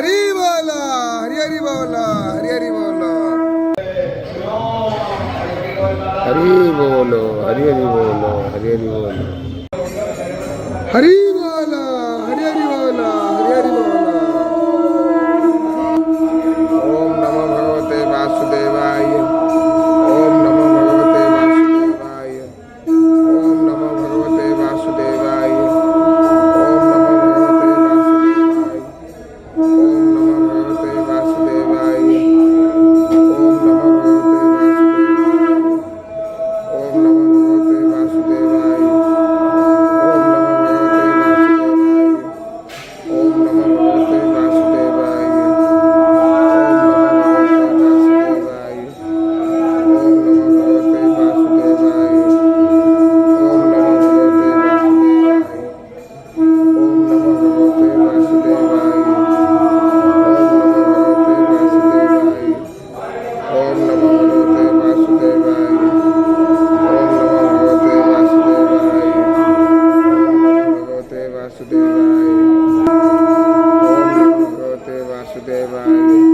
हरी बोला, हरी हरी बोला, हरी हरी बोला, हरी बोलो, हरी हरी बोलो, हरी हरी बोलो, हरी बोला, हरी हरी बोला, हरी हरी बोला। ओम नमो भगवते वासुदेवाय, ओम नमो भगवते वासुदेवाय, ओम नमो भगवते वासुदेवाय, ओम नमो भगवते वासुदेवाय, ओम नमो भगवते वासुदेवाय, ओम नमो भगवते वासुदेवाय, ओम नमो भगवते वासुदेवाय, ओम नमो भगवते वासुदेवाय, ओम नमो भगवते वासुदेवाय, ओम नमो भगवते वासुदेवाय, ओम नमो भगवते वासुदेवाय, ओम नमो भगवते वासुदेवाय, ओम नमो भगवते वासुदेवाय, ओम नमो भगवते वासुदेवाय, ओम नमो भगवते वासुदेवाय, ओम नमो भगवते वासुदेवाय,